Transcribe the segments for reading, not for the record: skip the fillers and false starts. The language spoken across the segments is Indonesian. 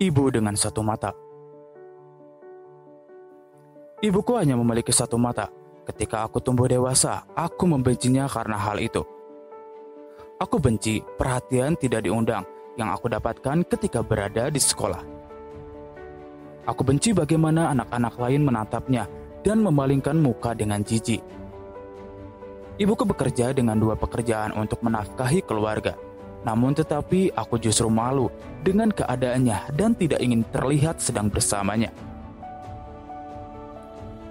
Ibu dengan satu mata. Ibuku hanya memiliki satu mata. Ketika aku tumbuh dewasa, aku membencinya karena hal itu. Aku benci perhatian tidak diundang yang aku dapatkan ketika berada di sekolah. Aku benci bagaimana anak-anak lain menatapnya dan memalingkan muka dengan jijik. Ibuku bekerja dengan 2 pekerjaan untuk menafkahi keluarga. Namun tetapi aku justru malu dengan keadaannya dan tidak ingin terlihat sedang bersamanya.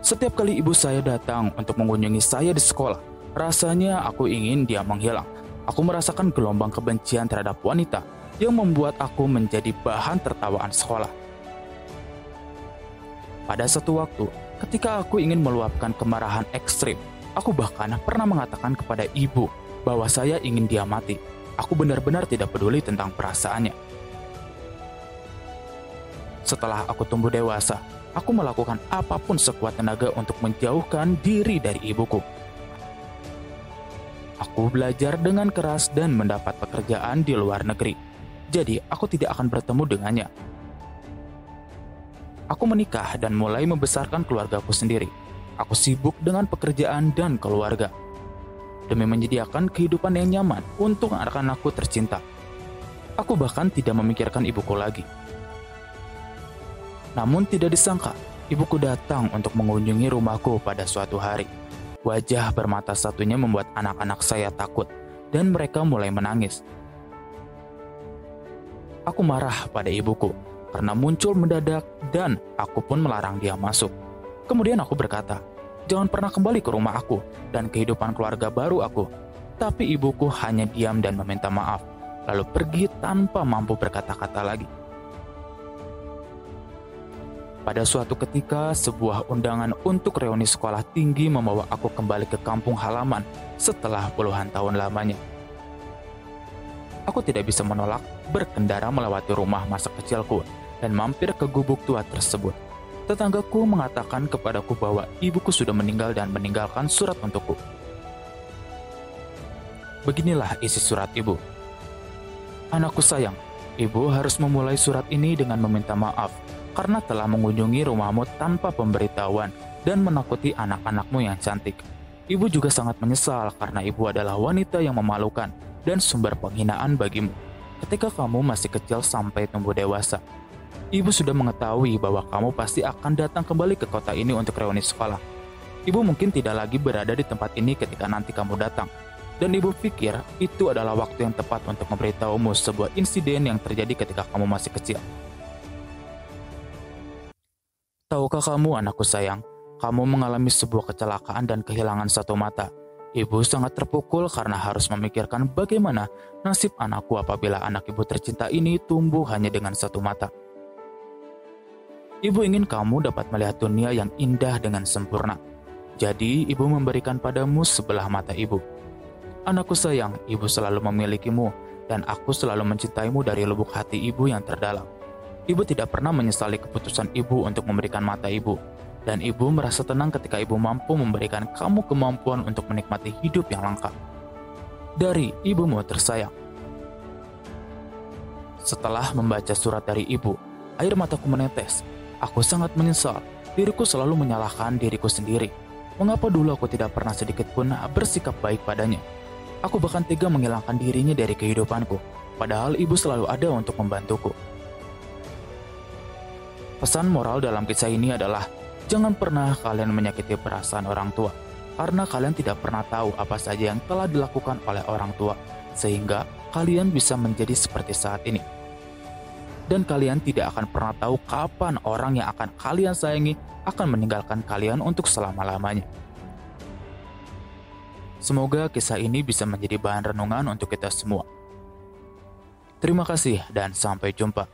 Setiap kali ibu saya datang untuk mengunjungi saya di sekolah, rasanya aku ingin dia menghilang. Aku merasakan gelombang kebencian terhadap wanita yang membuat aku menjadi bahan tertawaan sekolah. Pada satu waktu, ketika aku ingin meluapkan kemarahan ekstrim, aku bahkan pernah mengatakan kepada ibu bahwa saya ingin dia mati. Aku benar-benar tidak peduli tentang perasaannya. Setelah aku tumbuh dewasa, aku melakukan apapun sekuat tenaga untuk menjauhkan diri dari ibuku. Aku belajar dengan keras dan mendapat pekerjaan di luar negeri. Jadi, aku tidak akan bertemu dengannya. Aku menikah dan mulai membesarkan keluargaku sendiri. Aku sibuk dengan pekerjaan dan keluarga demi menyediakan kehidupan yang nyaman untuk anak-anakku tercinta. Aku bahkan tidak memikirkan ibuku lagi. Namun tidak disangka, ibuku datang untuk mengunjungi rumahku pada suatu hari. Wajah bermata satunya membuat anak-anak saya takut, dan mereka mulai menangis. Aku marah pada ibuku, karena muncul mendadak dan aku pun melarang dia masuk. Kemudian aku berkata, jangan pernah kembali ke rumah aku dan kehidupan keluarga baru aku. Tapi ibuku hanya diam dan meminta maaf, lalu pergi tanpa mampu berkata-kata lagi. Pada suatu ketika, sebuah undangan untuk reuni sekolah tinggi membawa aku kembali ke kampung halaman setelah puluhan tahun lamanya. Aku tidak bisa menolak berkendara melewati rumah masa kecilku dan mampir ke gubuk tua tersebut. Tetanggaku mengatakan kepadaku bahwa ibuku sudah meninggal dan meninggalkan surat untukku. Beginilah isi surat ibu. Anakku sayang, ibu harus memulai surat ini dengan meminta maaf karena telah mengunjungi rumahmu tanpa pemberitahuan dan menakuti anak-anakmu yang cantik. Ibu juga sangat menyesal karena ibu adalah wanita yang memalukan dan sumber penghinaan bagimu ketika kamu masih kecil sampai tumbuh dewasa. Ibu sudah mengetahui bahwa kamu pasti akan datang kembali ke kota ini untuk reuni sekolah. Ibu mungkin tidak lagi berada di tempat ini ketika nanti kamu datang. Dan ibu pikir itu adalah waktu yang tepat untuk memberitahumu sebuah insiden yang terjadi ketika kamu masih kecil. Tahukah kamu, anakku sayang, kamu mengalami sebuah kecelakaan dan kehilangan satu mata. Ibu sangat terpukul karena harus memikirkan bagaimana nasib anakku apabila anak ibu tercinta ini tumbuh hanya dengan satu mata. Ibu ingin kamu dapat melihat dunia yang indah dengan sempurna. Jadi, ibu memberikan padamu sebelah mata ibu. Anakku sayang, ibu selalu memilikimu, dan aku selalu mencintaimu dari lubuk hati ibu yang terdalam. Ibu tidak pernah menyesali keputusan ibu untuk memberikan mata ibu, dan ibu merasa tenang ketika ibu mampu memberikan kamu kemampuan untuk menikmati hidup yang lengkap. Dari ibumu tersayang. Setelah membaca surat dari ibu, air mataku menetes. Aku sangat menyesal. Diriku selalu menyalahkan diriku sendiri. Mengapa dulu aku tidak pernah sedikit pun bersikap baik padanya? Aku bahkan tega menghilangkan dirinya dari kehidupanku, padahal ibu selalu ada untuk membantuku. Pesan moral dalam kisah ini adalah, jangan pernah kalian menyakiti perasaan orang tua, karena kalian tidak pernah tahu apa saja yang telah dilakukan oleh orang tua, sehingga kalian bisa menjadi seperti saat ini. Dan kalian tidak akan pernah tahu kapan orang yang akan kalian sayangi akan meninggalkan kalian untuk selama-lamanya. Semoga kisah ini bisa menjadi bahan renungan untuk kita semua. Terima kasih dan sampai jumpa.